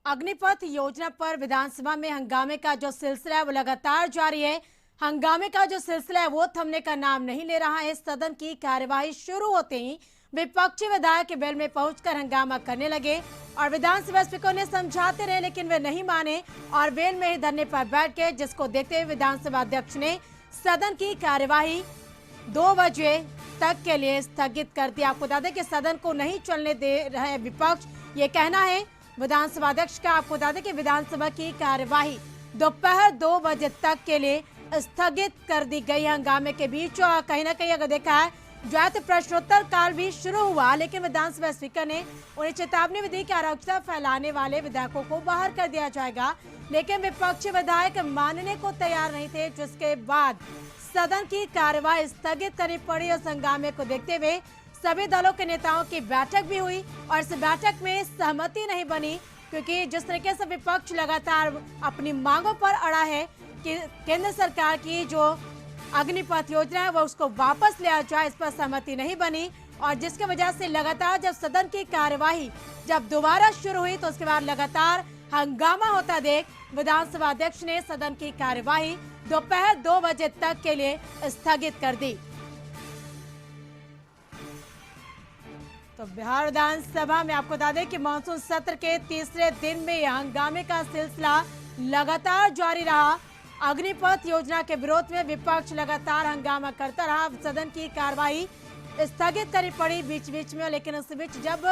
अग्निपथ योजना पर विधानसभा में हंगामे का जो सिलसिला है वो लगातार जारी है। हंगामे का जो सिलसिला है वो थमने का नाम नहीं ले रहा है। सदन की कार्यवाही शुरू होते ही विपक्षी विधायक वेल में पहुंचकर हंगामा करने लगे और विधानसभा स्पीकर ने समझाते रहे, लेकिन वे नहीं माने और वेल में ही धरने पर बैठ गए, जिसको देखते हुए विधानसभा अध्यक्ष ने सदन की कार्यवाही 2 बजे तक के लिए स्थगित कर दिया। आपको बता दें कि सदन को नहीं चलने दे रहे विपक्ष, ये कहना है विधानसभा अध्यक्ष का। आपको बता दें कि विधानसभा की कार्यवाही दोपहर 2 बजे तक के लिए स्थगित कर दी गई। हंगामे के बीच कहीं ना कहीं अगर देखा है जाए तो प्रश्नोत्तर काल भी शुरू हुआ, लेकिन विधानसभा स्पीकर ने उन्हें चेतावनी भी दी कि अराजकता फैलाने वाले विधायकों को बाहर कर दिया जाएगा, लेकिन विपक्षी विधायक मानने को तैयार नहीं थे, जिसके बाद सदन की कार्यवाही स्थगित करनी पड़ी। और हंगामे को देखते हुए सभी दलों के नेताओं की बैठक भी हुई और इस बैठक में सहमति नहीं बनी, क्योंकि जिस तरीके से विपक्ष लगातार अपनी मांगों पर अड़ा है कि केंद्र सरकार की जो अग्निपथ योजना है वो उसको वापस लिया जाए, इस पर सहमति नहीं बनी। और जिसकी वजह से लगातार जब सदन की कार्यवाही जब दोबारा शुरू हुई तो उसके बाद लगातार हंगामा होता देख विधानसभा अध्यक्ष ने सदन की कार्यवाही दोपहर 2 बजे तक के लिए स्थगित कर दी। तो बिहार विधानसभा में आपको बता दें कि मानसून सत्र के तीसरे दिन में हंगामे का सिलसिला लगातार जारी रहा। अग्निपथ योजना के विरोध में विपक्ष लगातार हंगामा करता रहा। सदन की कार्यवाही स्थगित करनी पड़ी बीच बीच में, लेकिन उस बीच जब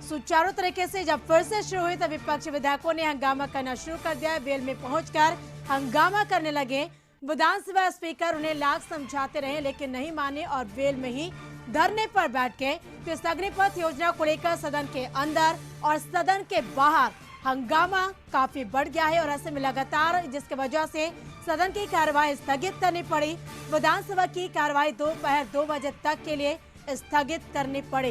सुचारू तरीके से जब फिर से शुरू हुई तो विपक्षी विधायकों ने हंगामा करना शुरू कर दिया। वेल में पहुंचकर हंगामा करने लगे। विधानसभा स्पीकर उन्हें लाख समझाते रहे, लेकिन नहीं माने और वेल में ही धरने पर बैठ गए। तो इस अग्निपथ योजना को लेकर सदन के अंदर और सदन के बाहर हंगामा काफी बढ़ गया है और ऐसे में लगातार जिसकी वजह से सदन की कार्यवाही स्थगित करनी पड़ी। विधानसभा की कार्यवाही दोपहर 2 बजे तक के लिए स्थगित करनी पड़ी।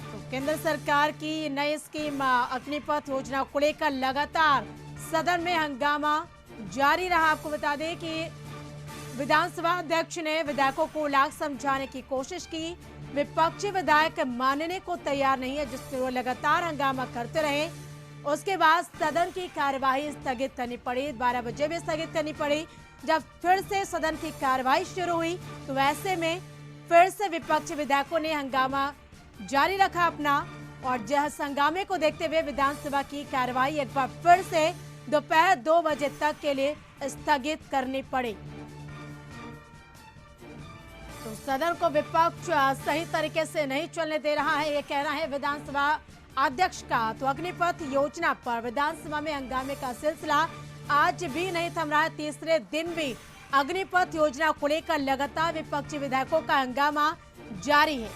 तो केंद्र सरकार की नई स्कीम अग्निपथ योजना को लेकर लगातार सदन में हंगामा जारी रहा। आपको बता दें कि विधानसभा अध्यक्ष ने विधायकों को लाख समझाने की कोशिश की, विपक्षी विधायक मानने को तैयार नहीं है, जिससे वो लगातार हंगामा करते रहे। उसके बाद सदन की कार्यवाही स्थगित करनी पड़ी, 12 बजे भी स्थगित करनी पड़ी। जब फिर से सदन की कार्यवाही शुरू हुई तो वैसे में फिर से विपक्षी विधायकों ने हंगामा जारी रखा अपना, और जिस हंगामे को देखते हुए विधानसभा की कार्यवाही एक बार फिर से दोपहर 2 बजे तक के लिए स्थगित करनी पड़ी। तो सदन को विपक्ष सही तरीके से नहीं चलने दे रहा है, ये कहना है विधानसभा अध्यक्ष का। तो अग्निपथ योजना पर विधानसभा में हंगामे का सिलसिला आज भी नहीं थम रहा है। तीसरे दिन भी अग्निपथ योजना को लेकर लगातार विपक्षी विधायकों का हंगामा जारी है।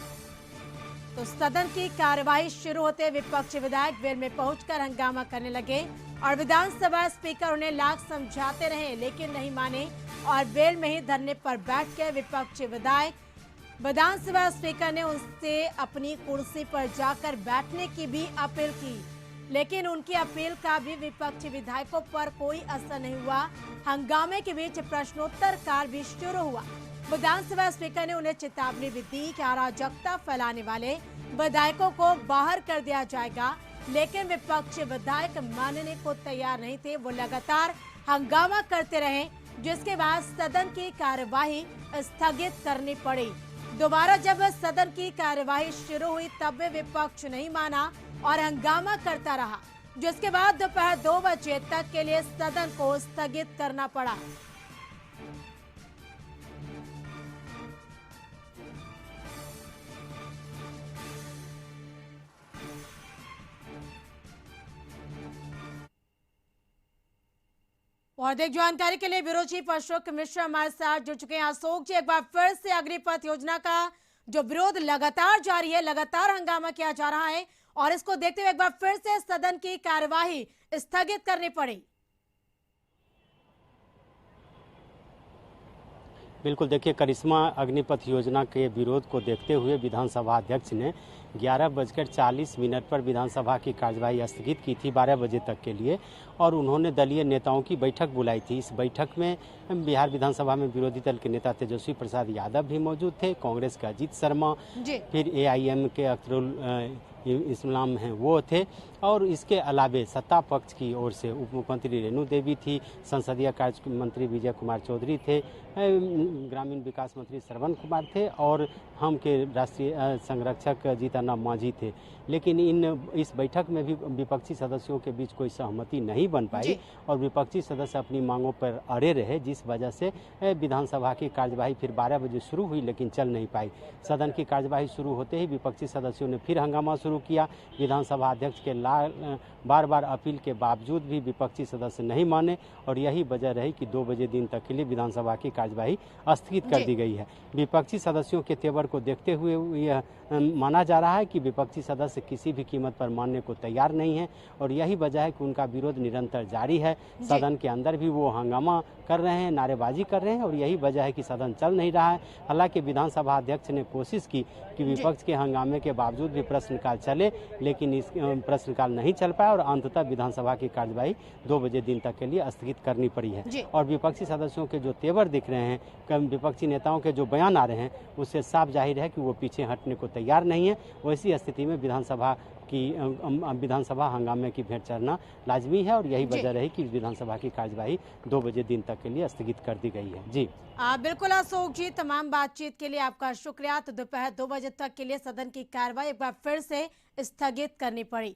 तो सदन की कार्यवाही शुरू होते विपक्षी विधायक वेल में पहुंचकर हंगामा करने लगे और विधानसभा स्पीकर उन्हें लाख समझाते रहे, लेकिन नहीं माने और वेल में ही धरने पर बैठ के विपक्षी विधायक। विधानसभा स्पीकर ने उनसे अपनी कुर्सी पर जाकर बैठने की भी अपील की, लेकिन उनकी अपील का भी विपक्षी विधायकों पर कोई असर नहीं हुआ। हंगामे के बीच प्रश्नोत्तर काल भी शुरू हुआ। विधानसभा स्पीकर ने उन्हें चेतावनी भी दी कि अराजकता फैलाने वाले विधायकों को बाहर कर दिया जाएगा, लेकिन विपक्षी विधायक मानने को तैयार नहीं थे। वो लगातार हंगामा करते रहे, जिसके बाद सदन की कार्यवाही स्थगित करनी पड़ी। दोबारा जब सदन की कार्यवाही शुरू हुई तब भी विपक्ष नहीं माना और हंगामा करता रहा, जिसके बाद दोपहर 2 बजे तक के लिए सदन को स्थगित करना पड़ा। और अधिक जानकारी के लिए ब्यूरो चीफ अशोक मिश्रा हमारे साथ जुड़ चुके हैं। अशोक जी, एक बार फिर से अग्निपथ योजना का जो विरोध लगातार जारी है, लगातार हंगामा किया जा रहा है और इसको देखते हुए एक बार फिर से सदन की कार्यवाही स्थगित करनी पड़ी। बिल्कुल, देखिए करिश्मा अग्निपथ योजना के विरोध को देखते हुए विधानसभा अध्यक्ष ने 11:40 पर विधानसभा की कार्यवाही स्थगित की थी 12 बजे तक के लिए, और उन्होंने दलीय नेताओं की बैठक बुलाई थी। इस बैठक में बिहार विधानसभा में विरोधी दल के नेता तेजस्वी प्रसाद यादव भी मौजूद थे, कांग्रेस के अजीत शर्मा, फिर AIM के अख्तरुल इस्लाम हैं वो थे, और इसके अलावे सत्ता पक्ष की ओर से उप मुख्यमंत्री रेणु देवी थी, संसदीय कार्य मंत्री विजय कुमार चौधरी थे, ग्रामीण विकास मंत्री श्रवण कुमार थे, और हम के राष्ट्रीय संरक्षक जीतन मांझी थे। लेकिन इस बैठक में भी विपक्षी सदस्यों के बीच कोई सहमति नहीं बन पाई और विपक्षी सदस्य अपनी मांगों पर अड़े रहे, जिस वजह से विधानसभा की कार्यवाही फिर 12 बजे शुरू हुई लेकिन चल नहीं पाई। सदन की कार्यवाही शुरू होते ही विपक्षी सदस्यों ने फिर हंगामा शुरू किया। विधानसभा अध्यक्ष के बार बार अपील के बावजूद भी विपक्षी सदस्य नहीं माने और यही वजह रही कि 2 बजे दिन तक के लिए विधानसभा की कार्यवाही स्थगित कर दी गई है। विपक्षी सदस्यों के तेवर को देखते हुए यह माना जा रहा है कि विपक्षी सदस्य किसी भी कीमत पर मानने को तैयार नहीं है और यही वजह है कि उनका विरोध निरंतर जारी है। सदन के अंदर भी वो हंगामा कर रहे हैं, नारेबाजी कर रहे हैं और यही वजह है कि सदन चल नहीं रहा है। हालांकि विधानसभा अध्यक्ष ने कोशिश की कि विपक्ष के हंगामे के बावजूद भी प्रश्नकाल चले, लेकिन इस प्रश्नकाल नहीं चल पाया और अंततः विधानसभा की कार्यवाही 2 बजे दिन तक के लिए स्थगित करनी पड़ी है। और विपक्षी सदस्यों के जो तेवर दिख रहे हैं, विपक्षी नेताओं के जो बयान आ रहे हैं, उससे साफ जाहिर है कि वो पीछे हटने को तैयार नहीं है। वैसी स्थिति में विधानसभा हंगामे की भेंट चढ़ना लाजमी है और यही वजह रही कि विधानसभा की कार्यवाही 2 बजे दिन तक के लिए स्थगित कर दी गई है। जी बिल्कुल अशोक जी, तमाम बातचीत के लिए आपका शुक्रिया। तो दोपहर 2 बजे तक के लिए सदन की कार्यवाही एक बार फिर से स्थगित करनी पड़ी।